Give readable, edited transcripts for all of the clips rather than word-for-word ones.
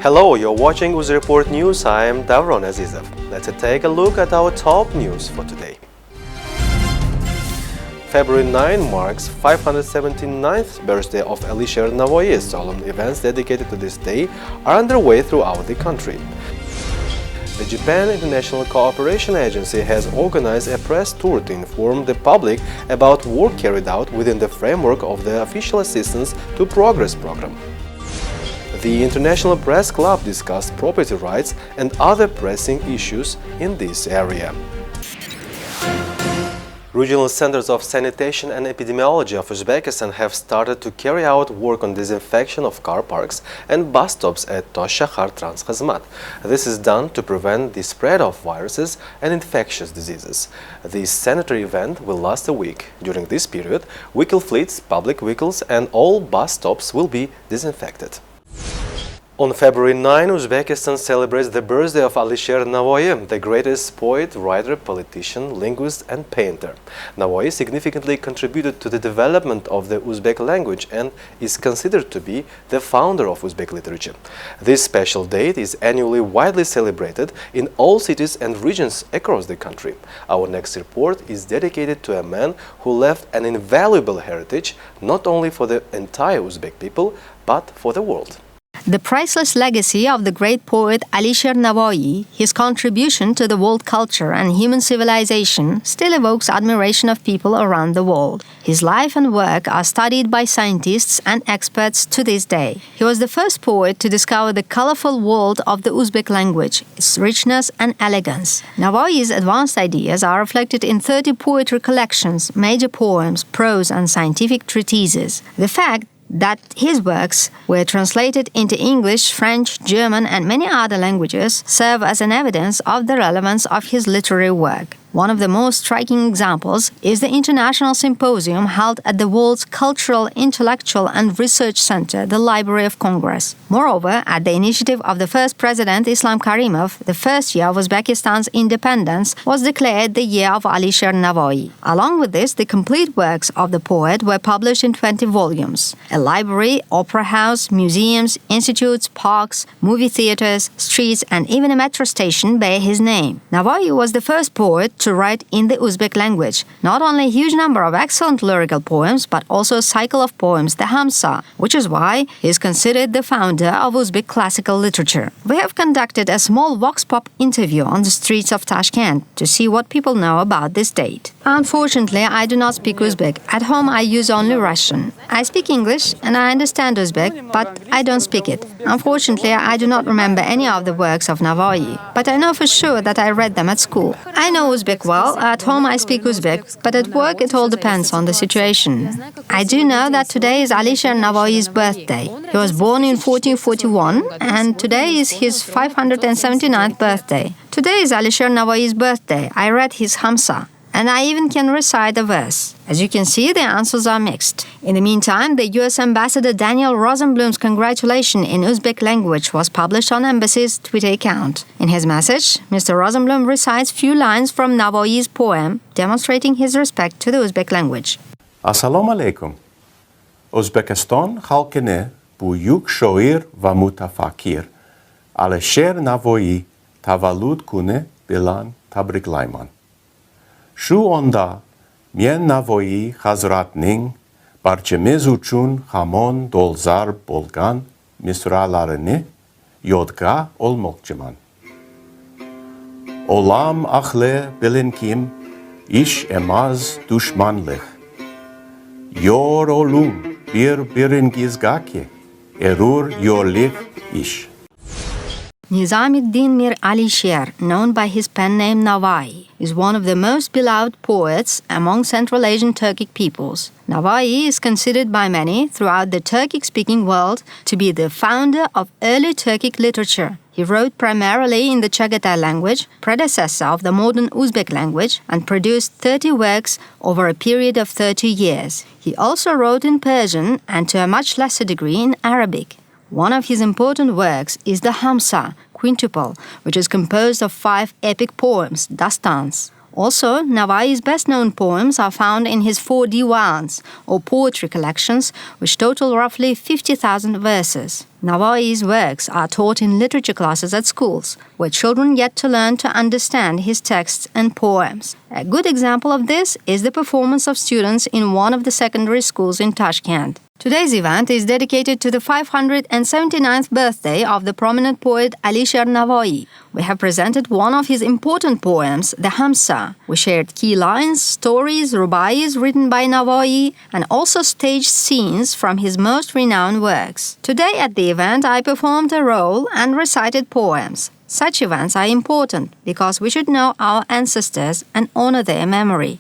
Hello, you're watching UZREPORT.NEWS. I am Davron Azizov. Let's take a look at our top news for today. February 9 marks 579th birthday of Alisher Navoi. Solemn events dedicated to this day are underway throughout the country. The Japan International Cooperation Agency has organized a press tour to inform the public about work carried out within the framework of the Official Assistance to Progress program. The International Press Club discussed property rights and other pressing issues in this area. Regional Centers of Sanitation and Epidemiology of Uzbekistan have started to carry out work on disinfection of car parks and bus stops at Tosh-Shahar Transkhizmat. This is done to prevent the spread of viruses and infectious diseases. This sanitary event will last a week. During this period, vehicle fleets, public vehicles and all bus stops will be disinfected. On February 9, Uzbekistan celebrates the birthday of Alisher Navoi, the greatest poet, writer, politician, linguist and painter. Navoi significantly contributed to the development of the Uzbek language and is considered to be the founder of Uzbek literature. This special date is annually widely celebrated in all cities and regions across the country. Our next report is dedicated to a man who left an invaluable heritage not only for the entire Uzbek people, but for the world. The priceless legacy of the great poet Alisher Navoi, his contribution to the world culture and human civilization, still evokes admiration of people around the world. His life and work are studied by scientists and experts to this day. He was the first poet to discover the colorful world of the Uzbek language, its richness and elegance. Navoi's advanced ideas are reflected in 30 poetry collections, major poems, prose and scientific treatises. The fact that his works were translated into English, French, German and many other languages serve as an evidence of the relevance of his literary work. One of the most striking examples is the International Symposium held at the world's Cultural, Intellectual and Research Center, the Library of Congress. Moreover, at the initiative of the first President Islam Karimov, the first year of Uzbekistan's independence was declared the year of Alisher Navoi. Along with this, the complete works of the poet were published in 20 volumes. A library, opera house, museums, institutes, parks, movie theaters, streets and even a metro station bear his name. Navoi was the first poet to write in the Uzbek language. Not only a huge number of excellent lyrical poems, but also a cycle of poems, the Hamsa, which is why he is considered the founder of Uzbek classical literature. We have conducted a small vox pop interview on the streets of Tashkent to see what people know about this date. Unfortunately, I do not speak Uzbek. At home, I use only Russian. I speak English and I understand Uzbek, but I don't speak it. Unfortunately, I do not remember any of the works of Navoi, but I know for sure that I read them at school. I know Uzbek well. At home I speak Uzbek, but at work it all depends on the situation. I do know that today is Alisher Navoi's birthday. He was born in 1441 and today is his 579th birthday. Today is Alisher Navoi's birthday. I read his Hamsa and I even can recite a verse. As you can see, the answers are mixed. In the meantime, the US Ambassador Daniel Rosenblum's congratulation in Uzbek language was published on Embassy's Twitter account. In his message, Mr. Rosenblum recites few lines from Navoi's poem, demonstrating his respect to the Uzbek language. Assalamu alaikum. Uzbekistan halkını büyük şair ve mutafakir Alisher Navoi tavallud günü bilen tabriklayman. Şu anda men Navoi Hazratning barchamiz uchun hamon dolzarb bo'lgan misralarini yodga olmoqchiman. Olam ahli bilinkim ish emas dushmanlik. Yor olum bir-biringizga erur yorlik ish. Nizamuddin Mir Alisher, known by his pen name Navai, is one of the most beloved poets among Central Asian Turkic peoples. Navai is considered by many throughout the Turkic-speaking world to be the founder of early Turkic literature. He wrote primarily in the Chagatai language, predecessor of the modern Uzbek language, and produced 30 works over a period of 30 years. He also wrote in Persian and to a much lesser degree in Arabic. One of his important works is the Hamsa, quintuple, which is composed of 5 epic poems, dastans. Also, Navoi's best-known poems are found in his 4 diwans, or poetry collections, which total roughly 50,000 verses. Navoi's works are taught in literature classes at schools, where children get to learn to understand his texts and poems. A good example of this is the performance of students in one of the secondary schools in Tashkent. Today's event is dedicated to the 579th birthday of the prominent poet Alisher Navoi. We have presented one of his important poems, the Hamsa. We shared key lines, stories, rubais written by Navoi, and also staged scenes from his most renowned works. Today at the event, I performed a role and recited poems. Such events are important because we should know our ancestors and honor their memory.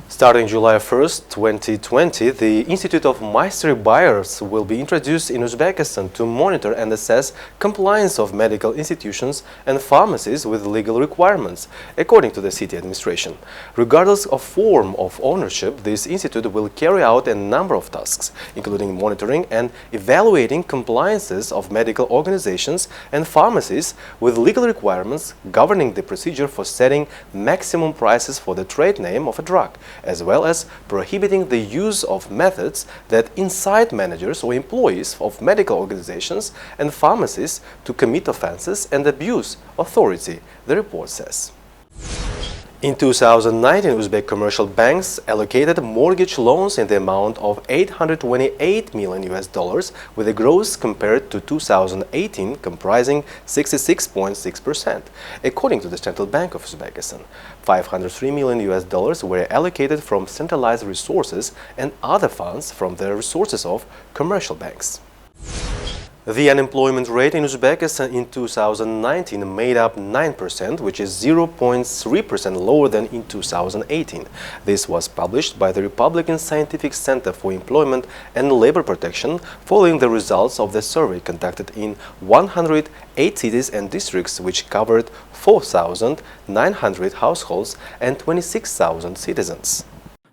Starting July 1st, 2020, the Institute of Mystery Buyers will be introduced in Uzbekistan to monitor and assess compliance of medical institutions and pharmacies with legal requirements, according to the city administration. Regardless of form of ownership, this institute will carry out a number of tasks, including monitoring and evaluating compliances of medical organizations and pharmacies with legal requirements governing the procedure for setting maximum prices for the trade name of a drug, as well as prohibiting the use of methods that incite managers or employees of medical organizations and pharmacies to commit offenses and abuse authority, the report says. In 2019, Uzbek commercial banks allocated mortgage loans in the amount of $828 million with a growth compared to 2018 comprising 66.6%. According to the Central Bank of Uzbekistan, $503 million were allocated from centralized resources and other funds from the resources of commercial banks. The unemployment rate in Uzbekistan in 2019 made up 9%, which is 0.3% lower than in 2018. This was published by the Republican Scientific Center for Employment and Labor Protection following the results of the survey conducted in 108 cities and districts, which covered 4,900 households and 26,000 citizens.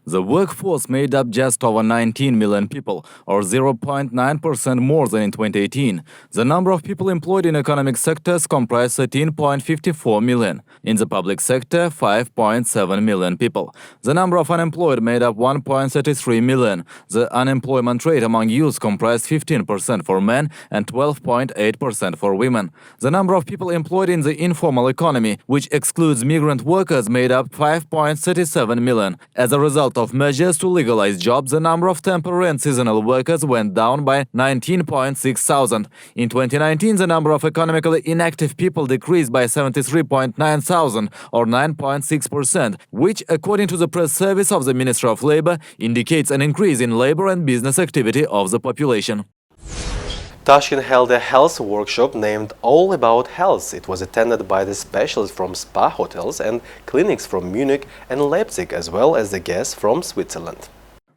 The workforce made up just over 19 million people, or 0.9% more than in 2018. The number of people employed in economic sectors comprised 13.54 million. In the public sector, 5.7 million people. The number of unemployed made up 1.33 million. The unemployment rate among youth comprised 15% for men and 12.8% for women. The number of people employed in the informal economy, which excludes migrant workers, made up 5.37 million. As a result of measures to legalize jobs, the number of temporary and seasonal workers went down by 19.6 thousand. In 2019, the number of economically inactive people decreased by 73.9 thousand, or 9.6%, which, according to the press service of the Ministry of Labor, indicates an increase in labor and business activity of the population. Tashkent held a health workshop named All About Health. It was attended by the specialists from spa hotels and clinics from Munich and Leipzig, as well as the guests from Switzerland.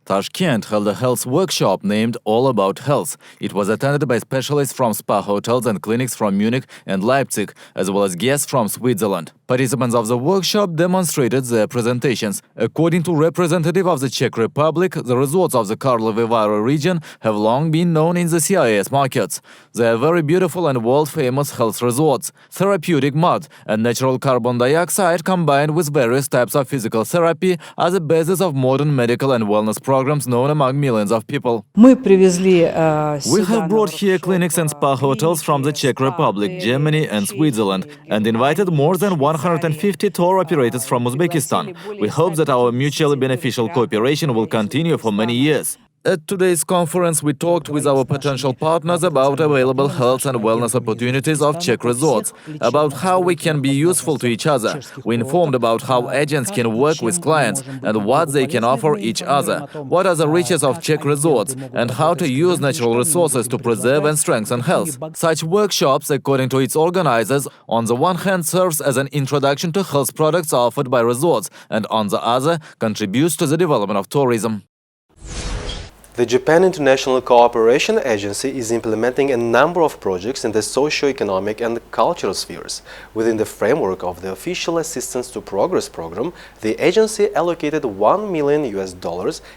Tashkent held a health workshop named All About Health. It was attended by specialists from spa hotels and clinics from Munich and Leipzig, as well as guests from Switzerland. Participants of the workshop demonstrated their presentations. According to representative of the Czech Republic, the resorts of the Karlovy Vary region have long been known in the CIS markets. They are very beautiful and world-famous health resorts. Therapeutic mud and natural carbon dioxide combined with various types of physical therapy are the basis of modern medical and wellness programs known among millions of people. We have brought here clinics and spa hotels from the Czech Republic, Germany and Switzerland, and invited more than 150 tour operators from Uzbekistan. We hope that our mutually beneficial cooperation will continue for many years. At today's conference, we talked with our potential partners about available health and wellness opportunities of Czech resorts, about how we can be useful to each other. We informed about how agents can work with clients and what they can offer each other, what are the riches of Czech resorts, and how to use natural resources to preserve and strengthen health. Such workshops, according to its organizers, on the one hand serves as an introduction to health products offered by resorts, and on the other contributes to the development of tourism. The Japan International Cooperation Agency is implementing a number of projects in the socio-economic and cultural spheres. Within the framework of the Official Assistance to Progress program, the agency allocated $1 million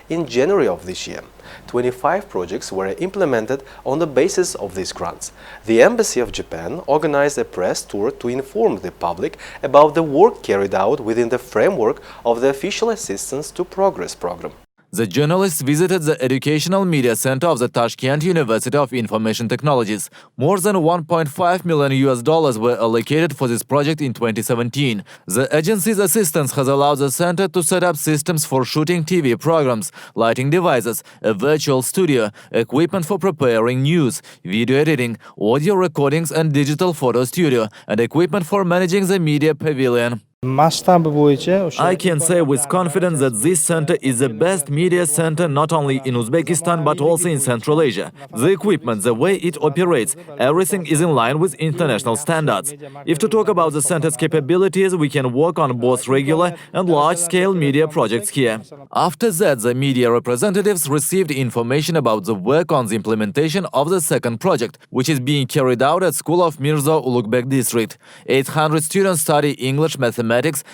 in January of this year. 25 projects were implemented on the basis of these grants. The Embassy of Japan organized a press tour to inform the public about the work carried out within the framework of the Official Assistance to Progress program. The journalists visited the Educational Media Center of the Tashkent University of Information Technologies. More than $1.5 million were allocated for this project in 2017. The agency's assistance has allowed the center to set up systems for shooting TV programs, lighting devices, a virtual studio, equipment for preparing news, video editing, audio recordings and digital photo studio, and equipment for managing the media pavilion. I can say with confidence that this center is the best media center not only in Uzbekistan but also in Central Asia. The equipment, the way it operates, everything is in line with international standards. If to talk about the center's capabilities, we can work on both regular and large-scale media projects here. After that, the media representatives received information about the work on the implementation of the second project, which is being carried out at School of Mirza Ulugh district. 800 students study English, mathematics,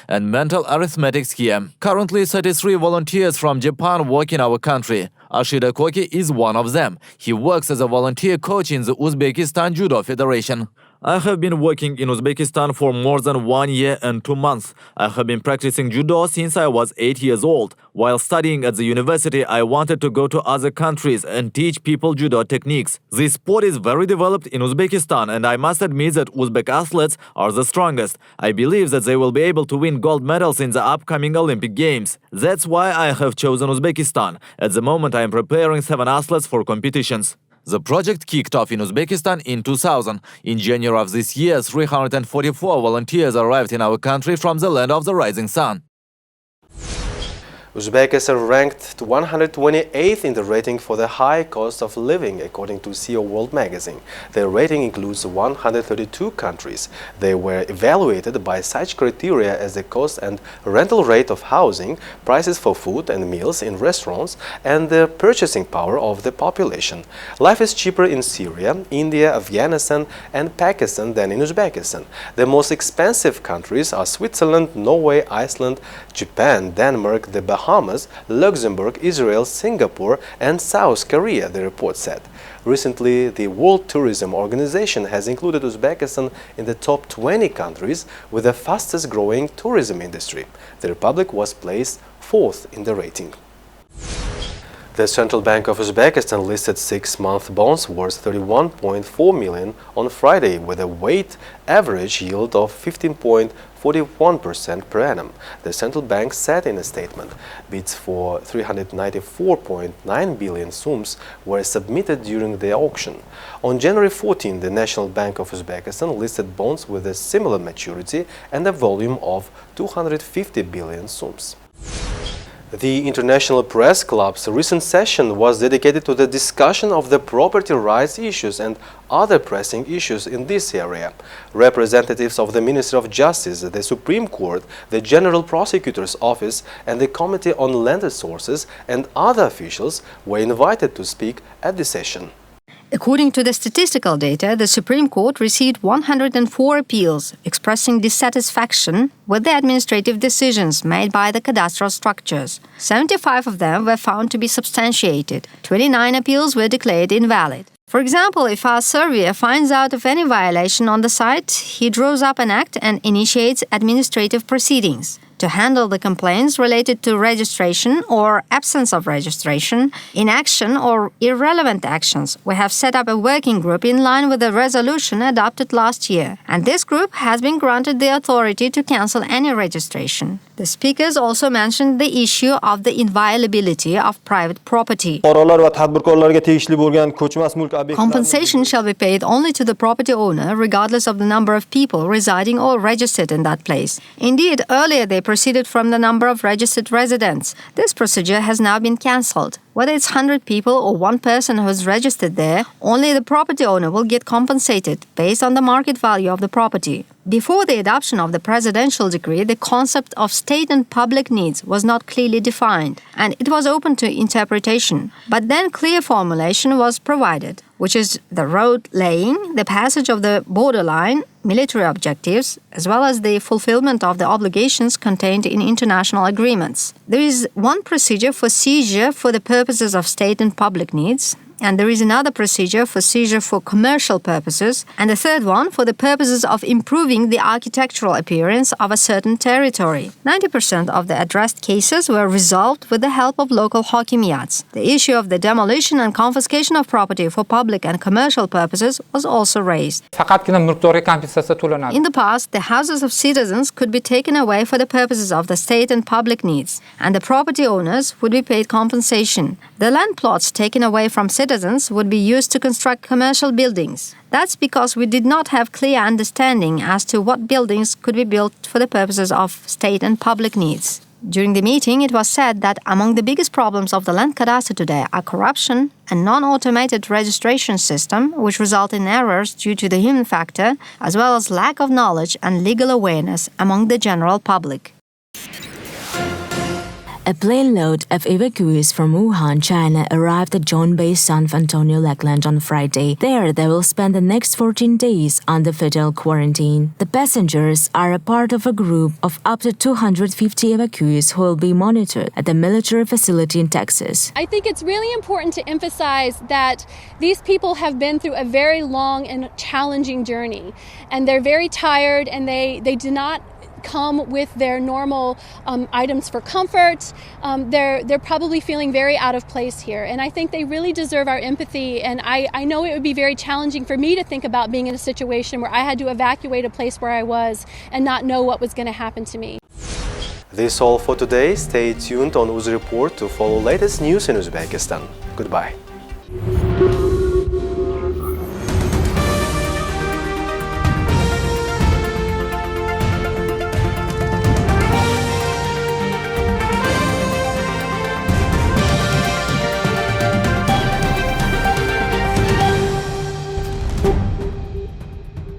and mental arithmetics here. Currently, 33 volunteers from Japan work in our country. Ashida Koki is one of them. He works as a volunteer coach in the Uzbekistan Judo Federation. I have been working in Uzbekistan for more than 1 year and 2 months. I have been practicing judo since I was 8 years old. While studying at the university, I wanted to go to other countries and teach people judo techniques. This sport is very developed in Uzbekistan, and I must admit that Uzbek athletes are the strongest. I believe that they will be able to win gold medals in the upcoming Olympic Games. That's why I have chosen Uzbekistan. At the moment, I am preparing 7 athletes for competitions. The project kicked off in Uzbekistan in 2000. In January of this year, 344 volunteers arrived in our country from the land of the rising sun. Uzbekistan ranked 128th in the rating for the high cost of living, according to CEO World magazine. Their rating includes 132 countries. They were evaluated by such criteria as the cost and rental rate of housing, prices for food and meals in restaurants, and the purchasing power of the population. Life is cheaper in Syria, India, Afghanistan, and Pakistan than in Uzbekistan. The most expensive countries are Switzerland, Norway, Iceland, Japan, Denmark, the Bahamas, Luxembourg, Israel, Singapore, and South Korea, the report said. Recently, the World Tourism Organization has included Uzbekistan in the top 20 countries with the fastest growing tourism industry. The republic was placed 4th in the rating. The Central Bank of Uzbekistan listed 6-month bonds worth 31.4 million on Friday with a weighted average yield of 15.41% per annum. The central bank said in a statement. Bids for 394.9 billion sums were submitted during the auction. On January 14, the National Bank of Uzbekistan listed bonds with a similar maturity and a volume of 250 billion sums. The International Press Club's recent session was dedicated to the discussion of the property rights issues and other pressing issues in this area. Representatives of the Ministry of Justice, the Supreme Court, the General Prosecutor's Office, and the Committee on Land Resources and other officials were invited to speak at the session. According to the statistical data, the Supreme Court received 104 appeals expressing dissatisfaction with the administrative decisions made by the cadastral structures. 75 of them were found to be substantiated. 29 appeals were declared invalid. For example, if our surveyor finds out of any violation on the site, he draws up an act and initiates administrative proceedings. To handle the complaints related to registration or absence of registration, inaction or irrelevant actions, we have set up a working group in line with the resolution adopted last year, and this group has been granted the authority to cancel any registration. The speakers also mentioned the issue of the inviolability of private property. Compensation shall be paid only to the property owner, regardless of the number of people residing or registered in that place. Indeed, earlier they proceeded from the number of registered residents. This procedure has now been cancelled. Whether it's 100 people or one person who's registered there, only the property owner will get compensated based on the market value of the property. Before the adoption of the presidential decree, the concept of state and public needs was not clearly defined, and it was open to interpretation. But then clear formulation was provided, which is the road laying, the passage of the borderline, military objectives, as well as the fulfillment of the obligations contained in international agreements. There is one procedure for seizure for the purposes of state and public needs, and there is another procedure for seizure for commercial purposes, and a third one for the purposes of improving the architectural appearance of a certain territory. 90% of the addressed cases were resolved with the help of local hakimiyats. The issue of the demolition and confiscation of property for public and commercial purposes was also raised. In the past, the houses of citizens could be taken away for the purposes of the state and public needs, and the property owners would be paid compensation. The land plots taken away from citizens would be used to construct commercial buildings. That's because we did not have clear understanding as to what buildings could be built for the purposes of state and public needs. During the meeting, it was said that among the biggest problems of the land cadastre today are corruption and non-automated registration system, which result in errors due to the human factor, as well as lack of knowledge and legal awareness among the general public. A plane load of evacuees from Wuhan, China arrived at John-based San Antonio Lakeland on Friday. There, they will spend the next 14 days under federal quarantine. The passengers are a part of a group of up to 250 evacuees who will be monitored at the military facility in Texas. I think it's really important to emphasize that these people have been through a very long and challenging journey, and they're very tired, and they do not come with their normal items for comfort. They're probably feeling very out of place here, and I think they really deserve our empathy. And I know it would be very challenging for me to think about being in a situation where I had to evacuate a place where I was and not know what was going to happen to me. This all for today. Stay tuned on UZ Report to follow latest news in Uzbekistan. Goodbye.